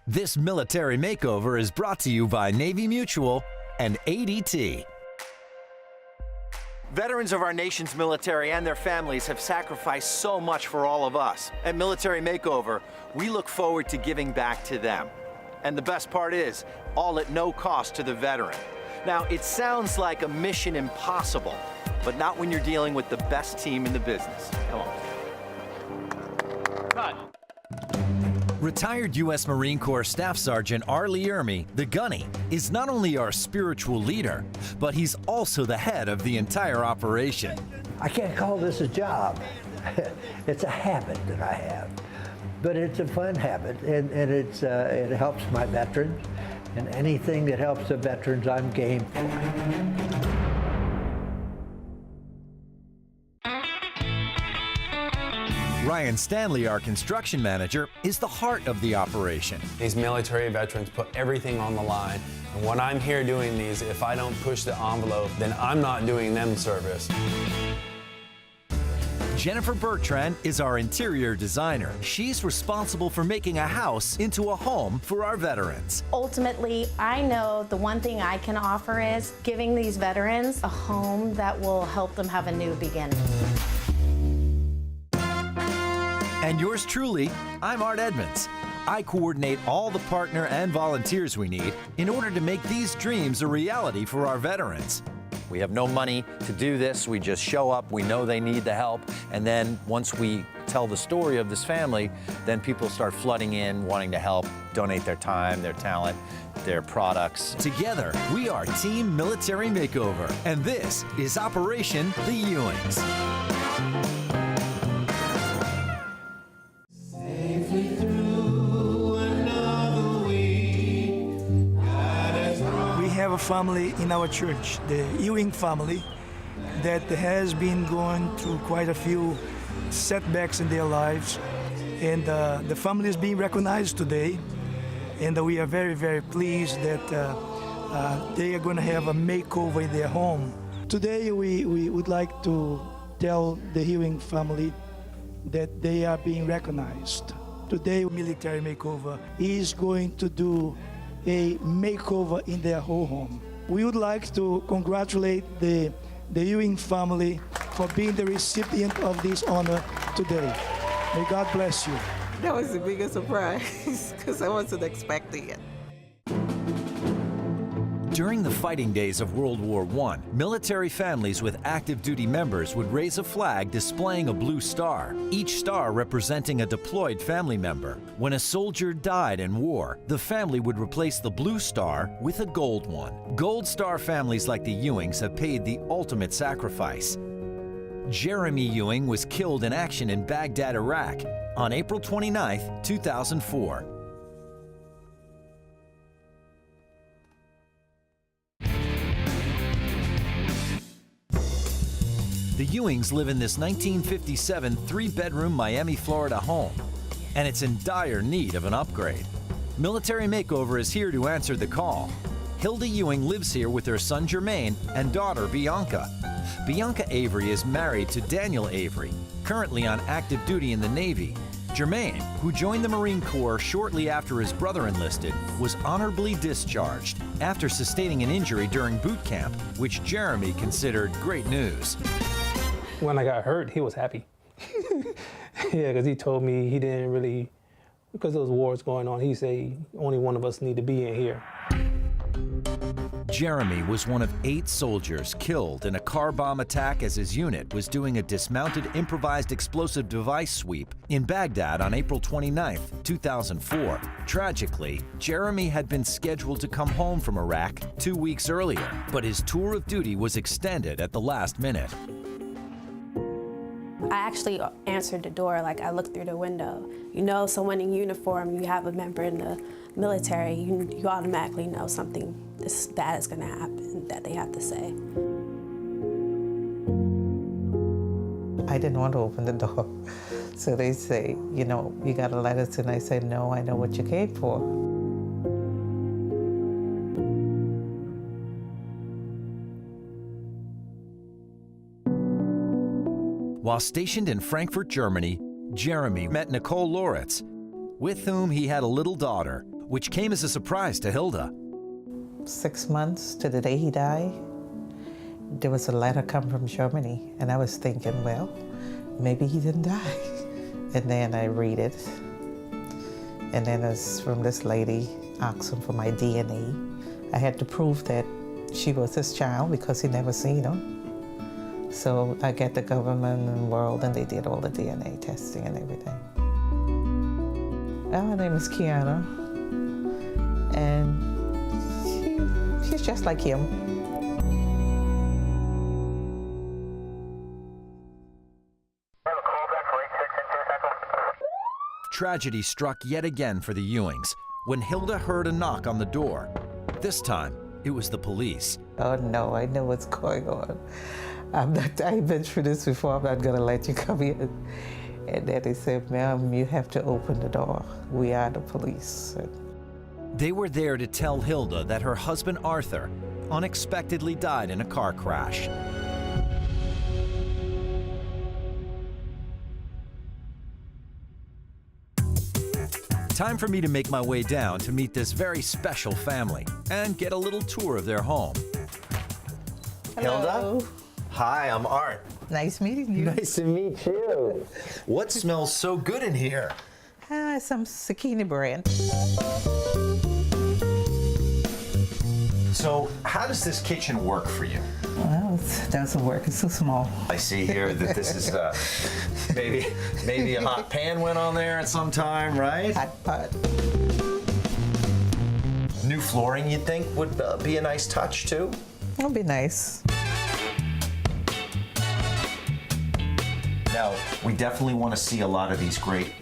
This military makeover is brought to you by Navy Mutual and ADT. Veterans of our nation's military and their families have sacrificed so much for all of us. At Military Makeover, we look forward to giving back to them. And the best part is, all at no cost to the veteran. Now, it sounds like a mission impossible, but not when you're dealing with the best team in the business. Come on. Cut. Retired U.S. Marine Corps Staff Sergeant Arlie Ermy, the Gunny, is not only our spiritual leader, but he's also the head of the entire operation. I can't call this a job. It's a habit that I have, but it's a fun habit, and it helps my veterans, and anything that helps the veterans, I'm game for. Ryan Stanley, our construction manager, is the heart of the operation. These military veterans put everything on the line. And when I'm here doing these, if I don't push the envelope, then I'm not doing them service. Jennifer Bertrand is our interior designer. She's responsible for making a house into a home for our veterans. Ultimately, I know the one thing I can offer is giving these veterans a home that will help them have a new beginning. And yours truly, I'm Art Edmonds. I coordinate all the partner and volunteers we need in order to make these dreams a reality for our veterans. We have no money to do this. We just show up. We know they need the help. And then once we tell the story of this family, then people start flooding in, wanting to help, donate their time, their talent, their products. Together, we are Team Military Makeover. And this is Operation The Ewings. A family in our church, the Ewing family, that has been going through quite a few setbacks in their lives, and the family is being recognized today, and we are very, very pleased that they are going to have a makeover in their home. Today we would like to tell the Ewing family that they are being recognized. Today Military Makeover is going to do a makeover in their whole home. We would like to congratulate the Ewing family for being the recipient of this honor today. May God bless you. That was the biggest surprise because I wasn't expecting it. During the fighting days of World War I, military families with active duty members would raise a flag displaying a blue star, each star representing a deployed family member. When a soldier died in war, the family would replace the blue star with a gold one. Gold star families like the Ewings have paid the ultimate sacrifice. Jeremy Ewing was killed in action in Baghdad, Iraq on April 29, 2004. The Ewings live in this 1957 three-bedroom Miami, Florida home, and it's in dire need of an upgrade. Military Makeover is here to answer the call. Hilda Ewing lives here with her son Jermaine and daughter Bianca. Bianca Avery is married to Daniel Avery, currently on active duty in the Navy. Jermaine, who joined the Marine Corps shortly after his brother enlisted, was honorably discharged after sustaining an injury during boot camp, which Jeremy considered great news. When I got hurt, he was happy. Yeah, because he told me he didn't really, because there was wars going on, he said only one of us need to be in here. Jeremy was one of 8 soldiers killed in a car bomb attack as his unit was doing a dismounted improvised explosive device sweep in Baghdad on April 29, 2004. Tragically, Jeremy had been scheduled to come home from Iraq 2 weeks earlier, but his tour of duty was extended at the last minute. I actually answered the door, like I looked through the window. You know, someone in uniform, you have a member in the military, you automatically know something bad is gonna happen, that they have to say. I didn't want to open the door. So they say, you know, you gotta let us in. I said, no, I know what you came for. While stationed in Frankfurt, Germany, Jeremy met Nicole Loritz, with whom he had a little daughter. which came as a surprise to Hilda. 6 months to the day he died, there was a letter come from Germany, and I was thinking, well, maybe he didn't die. And then I read it, and then it's from this lady asking for my DNA. I had to prove that she was his child because he never seen her. So I get the government involved, and they did all the DNA testing and everything. Her name is Kiana, and she's just like him. Tragedy struck yet again for the Ewings when Hilda heard a knock on the door. This time, it was the police. Oh no, I know what's going on. I've been through this before, I'm not gonna let you come in. And then they said, ma'am, you have to open the door. We are the police. They were there to tell Hilda that her husband Arthur unexpectedly died in a car crash. Time for me to make my way down to meet this very special family and get a little tour of their home. Hello. Hilda? Hi, I'm Art. Nice meeting you. Nice to meet you. What smells so good in here? Some zucchini bread. So, how does this kitchen work for you? Well, it doesn't work, it's so small. I see here that this is maybe a hot pan went on there at some time, right? Hot pot. New flooring, you'd think, would be a nice touch too? It'll be nice. Now, we definitely want to see a lot of these great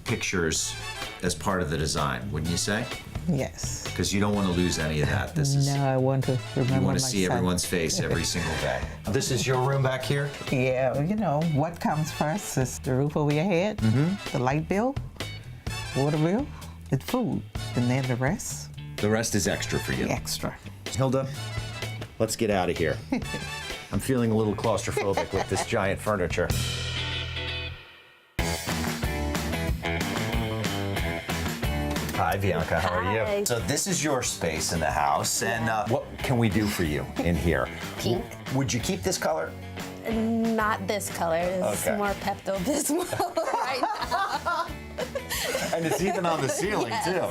pictures as part of the design, wouldn't you say? Yes. Because you don't want to lose any of that. This is. No, I want to remember You want my to see son. everyone's face every single day. This is your room back here? Yeah, you know, what comes first is the roof over your head, the light bill, water bill, and food, and then the rest. The rest is extra for you. Extra. Hilda, let's get out of here. I'm feeling a little claustrophobic with this giant furniture. Hi, Bianca. How are Hi. you? So this is your space in the house, and what can we do for you in here? Pink. Would you keep this color? Not this color. It's Okay. more Pepto-Bismol right now. And it's even on the ceiling, Yes. too.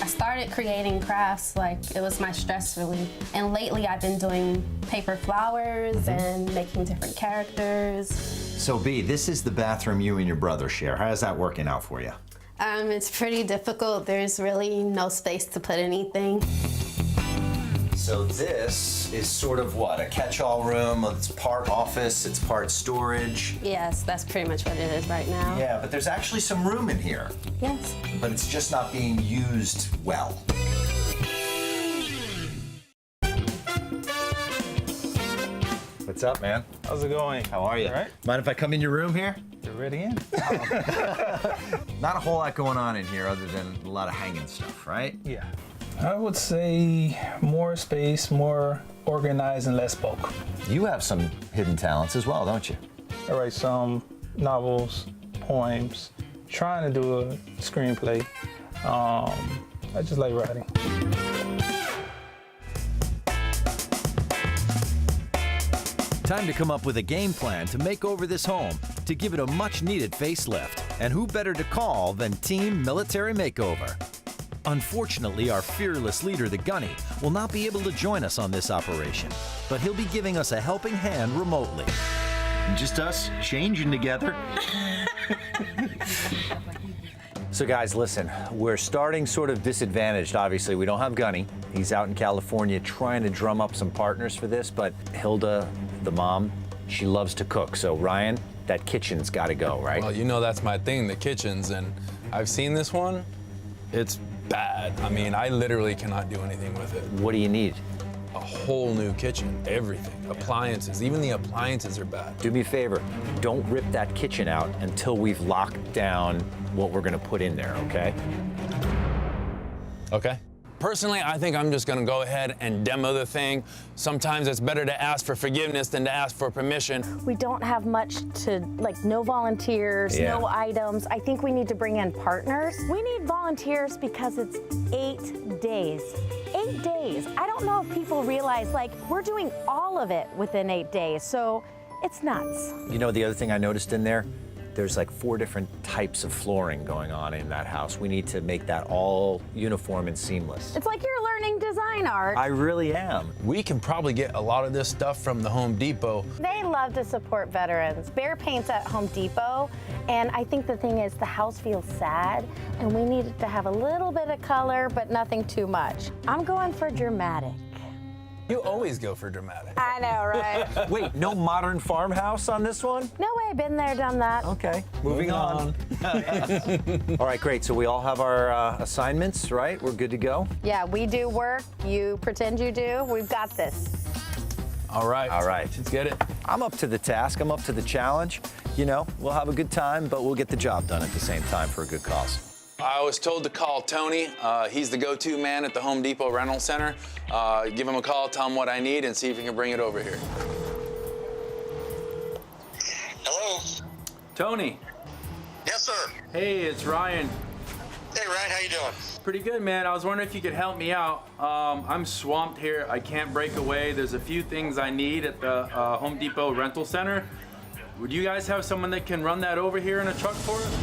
I started creating crafts like it was my stress relief. And lately I've been doing paper flowers and making different characters. So, B, this is the bathroom you and your brother share. How's that working out for you? It's pretty difficult. There's really no space to put anything. So this is sort of what, a catch-all room? It's part office, it's part storage. Yes, that's pretty much what it is right now. Yeah, but there's actually some room in here, Yes. but it's just not being used well. What's up, man? How's it going? How are you? All right. Mind if I come in your room here? You're ready in? Not a whole lot going on in here other than a lot of hanging stuff, right? Yeah. I would say more space, more organized, and less bulk. You have some hidden talents as well, don't you? I write some novels, poems, trying to do a screenplay. I just like writing. Time to come up with a game plan to make over this home, to give it a much-needed facelift. And who better to call than Team Military Makeover? Unfortunately, our fearless leader, the Gunny, will not be able to join us on this operation, but he'll be giving us a helping hand remotely. Just us changing together. So guys, listen, we're starting sort of disadvantaged. Obviously, we don't have Gunny. He's out in California trying to drum up some partners for this, but Hilda, the mom, she loves to cook. So Ryan, that kitchen's got to go, right? Well, you know that's my thing, the kitchens, and I've seen this one. It's bad. I mean, I literally cannot do anything with it. What do you need? A whole new kitchen, everything, appliances, even the appliances are bad. Do me a favor, don't rip that kitchen out until we've locked down what we're gonna put in there, okay? Okay. Personally, I think I'm just gonna go ahead and demo the thing. Sometimes it's better to ask for forgiveness than to ask for permission. We don't have much to, like, no volunteers, no items. I think we need to bring in partners. We need volunteers because it's 8 days. 8 days. I don't know if people realize, like, we're doing all of it within 8 days, so it's nuts. You know, the other thing I noticed in there, there's like 4 different types of flooring going on in that house. We need to make that all uniform and seamless. It's like you're learning design art. I really am. We can probably get a lot of this stuff from the Home Depot. They love to support veterans. Bear paints at Home Depot, and I think the thing is the house feels sad, and we need it to have a little bit of color, but nothing too much. I'm going for dramatic. You always go for dramatic. I know, right? Wait, no modern farmhouse on this one? No way, been there, done that. Okay, moving on. All right, great. So we all have our assignments, right? We're good to go? Yeah, we do work, you pretend you do. We've got this. All right. All right. Let's get it. I'm up to the task. I'm up to the challenge. You know, we'll have a good time, but we'll get the job done at the same time for a good cause. I was told to call Tony. He's the go-to man at the Home Depot Rental Center. Give him a call, tell him what I need, and see if he can bring it over here. Hello? Tony. Yes, sir. Hey, it's Ryan. Hey, Ryan, how you doing? Pretty good, man. I was wondering if you could help me out. I'm swamped here. I can't break away. There's a few things I need at the Home Depot Rental Center. Would you guys have someone that can run that over here in a truck for us?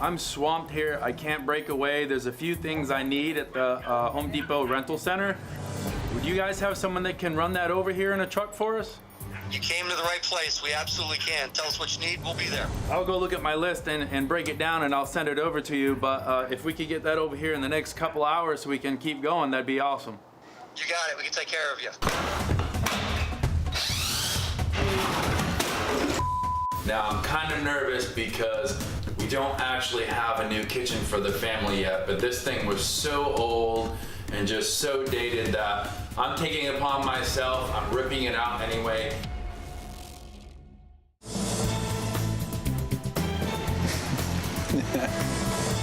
I'm swamped here. I can't break away. There's a few things I need at the Home Depot Rental Center. Would you guys have someone that can run that over here in a truck for us? You came to the right place. We absolutely can. Tell us what you need. We'll be there. I'll go look at my list and break it down, and I'll send it over to you. But if we could get that over here in the next couple hours so we can keep going, that'd be awesome. You got it. We can take care of you. Now, I'm kind of nervous because we don't actually have a new kitchen for the family yet, but this thing was so old and just so dated that I'm taking it upon myself. I'm ripping it out anyway.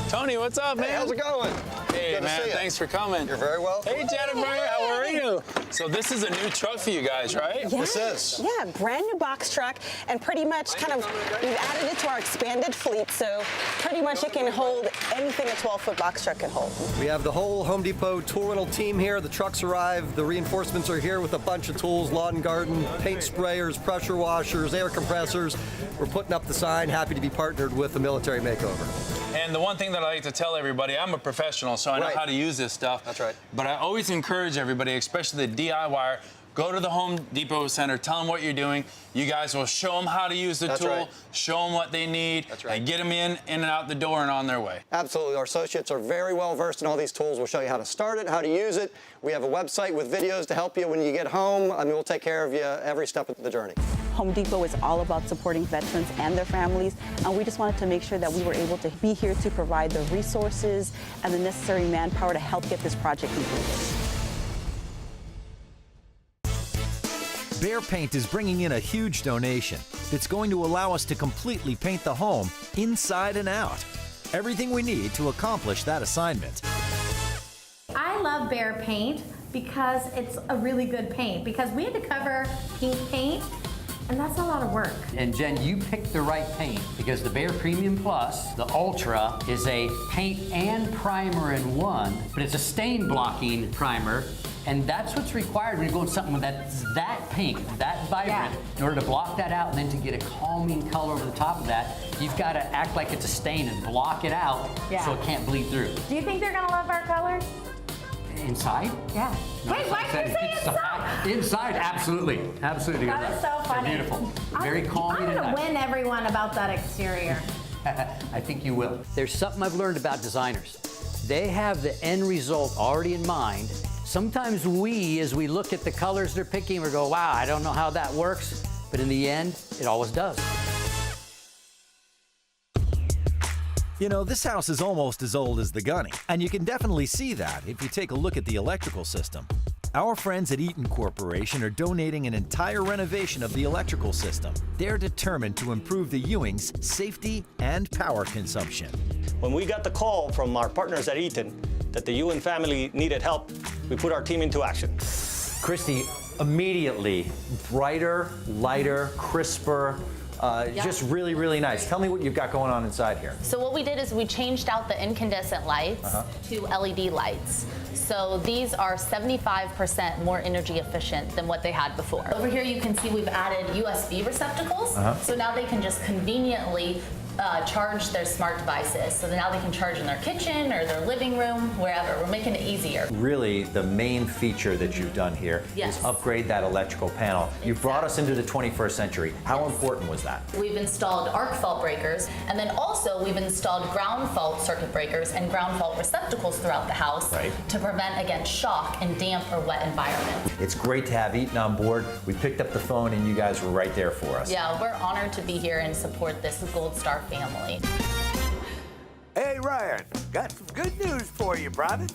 Tony, what's up, man? Hey, how's it going? Hey, Good to man, see you. thanks for coming. You're very welcome. Hey, Jennifer, how are you? So this is a new truck for you guys, right? Yeah. This is. Yeah, brand new box truck, and pretty much we've added it to our expanded fleet, so pretty much it can hold anything a 12-foot box truck can hold. We have the whole Home Depot tool rental team here. The trucks arrived. The reinforcements are here with a bunch of tools, lawn and garden, paint sprayers, pressure washers, air compressors. We're putting up the sign, happy to be partnered with the Military Makeover. And the one thing that I like to tell everybody, I'm a professional, so I know how to use this stuff. That's right. But I always encourage everybody, especially the DIYer, go to the Home Depot Center, tell them what you're doing. You guys will show them how to use the tool, show them what they need, and get them in and out the door and on their way. Absolutely. Our associates are very well versed in all these tools. We'll show you how to start it, how to use it. We have a website with videos to help you when you get home. I mean, we'll take care of you every step of the journey. Home Depot is all about supporting veterans and their families, and we just wanted to make sure that we were able to be here to provide the resources and the necessary manpower to help get this project completed. Bear Paint is bringing in a huge donation that's going to allow us to completely paint the home inside and out. Everything we need to accomplish that assignment. I love Bear Paint because it's a really good paint, because we had to cover pink paint, and that's a lot of work. And Jen, you picked the right paint because the Bear Premium Plus, the Ultra, is a paint and primer in one, but it's a stain blocking primer. And that's what's required when you're going something that's that pink, that vibrant. In order to block that out and then to get a calming color over the top of that, you've got to act like it's a stain and block it out so it can't bleed through. Do you think they're gonna love our colors? Inside? Yeah. No, wait, why did you say inside? Inside, absolutely. Absolutely. That is so funny. They're beautiful. Very calming. I'm gonna win everyone about that exterior. I think you will. There's something I've learned about designers. They have the end result already in mind. Sometimes we, as we look at the colors they're picking, we go, wow, I don't know how that works. but in the end, it always does. You know, this house is almost as old as the Gunny, and you can definitely see that if you take a look at the electrical system. Our friends at Eaton Corporation are donating an entire renovation of the electrical system. They're determined to improve the Ewings' safety and power consumption. When we got the call from our partners at Eaton that the Ewing family needed help, we put our team into action. Christy, immediately, brighter, lighter, crisper, just really, really nice. Tell me what you've got going on inside here. So what we did is we changed out the incandescent lights to LED lights. So these are 75% more energy efficient than what they had before. Over here you can see we've added USB receptacles. So now they can just conveniently charge their smart devices. So now they can charge in their kitchen or their living room, wherever. We're making it easier. Really, the main feature that you've done here is upgrade that electrical panel. You brought us into the 21st century. How important was that? We've installed arc fault breakers, and then also we've installed ground fault circuit breakers and ground fault receptacles throughout the house to prevent against shock in damp or wet environments. It's great to have Eaton on board. We picked up the phone and you guys were right there for us. Yeah, we're honored to be here and support this Gold Star family. Hey, Ryan, got some good news for you, brother.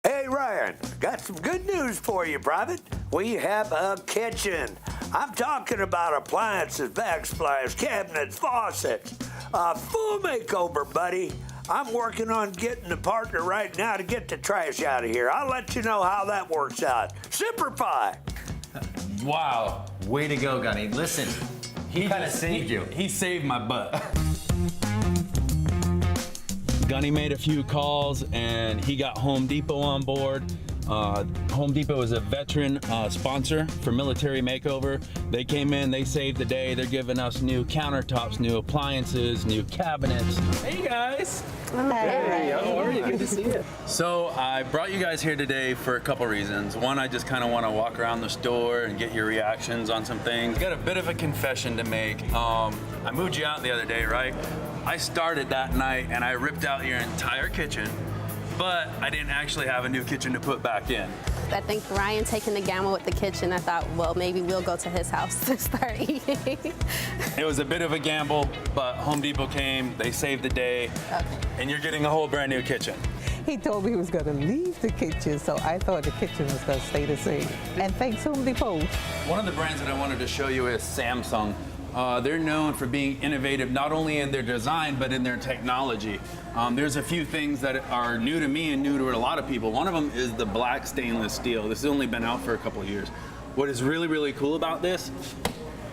Hey, Ryan, got some good news for you, brother. We have a kitchen. I'm talking about appliances, backsplash, cabinets, faucets. A full makeover, buddy. I'm working on getting a partner right now to get the trash out of here. I'll let you know how that works out. Simplify. Wow. Way to go, Gunny. Listen, he kind of saved you. He saved my butt. Gunny made a few calls and he got Home Depot on board. Home Depot is a veteran sponsor for Military Makeover. They came in, they saved the day. They're giving us new countertops, new appliances, new cabinets. Hey guys. Hey, how are you? Good to see you. So I brought you guys here today for a couple reasons. One, I just kind of want to walk around the store and get your reactions on some things. Got a bit of a confession to make. I moved you out the other day, right? I started that night and I ripped out your entire kitchen, but I didn't actually have a new kitchen to put back in. I think Ryan taking the gamble with the kitchen, I thought, well, maybe we'll go to his house to start eating. It was a bit of a gamble, but Home Depot came, they saved the day, and you're getting a whole brand new kitchen. He told me he was going to leave the kitchen, so I thought the kitchen was going to stay the same. And thanks Home Depot. One of the brands that I wanted to show you is Samsung. They're known for being innovative, not only in their design, but in their technology. There's a few things that are new to me and new to a lot of people. One of them is the black stainless steel. This has only been out for a couple of years. What is really, really cool about this,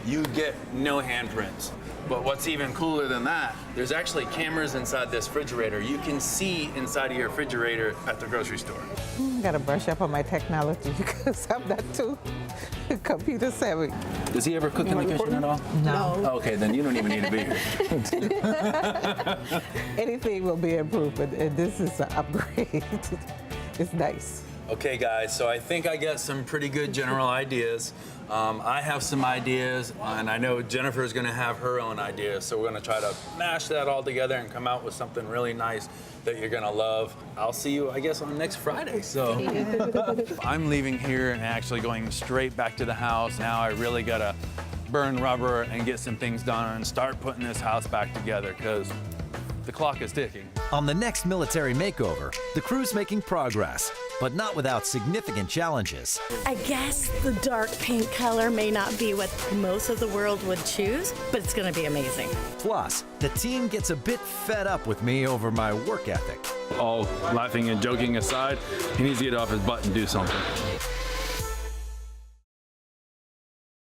you get no handprints. But what's even cooler than that, there's actually cameras inside this refrigerator. You can see inside of your refrigerator at the grocery store. I gotta brush up on my technology because I'm not too computer savvy. Does he ever cook in the kitchen at all? No. Okay, then you don't even need to be here. Anything will be improvement, and this is an upgrade. It's nice. Okay, guys, so I think I got some pretty good general ideas. I have some ideas, and I know Jennifer's gonna have her own ideas, so we're gonna try to mash that all together and come out with something really nice that you're gonna love. I'll see you, I guess, on next Friday. So I'm leaving here and actually going straight back to the house. Now I really gotta burn rubber and get some things done and start putting this house back together, because the clock is ticking. On the next Military Makeover, the crew's making progress, but not without significant challenges. I guess the dark paint color may not be what most of the world would choose, but it's going to be amazing. Plus, the team gets a bit fed up with me over my work ethic. All laughing and joking aside, he needs to get off his butt and do something.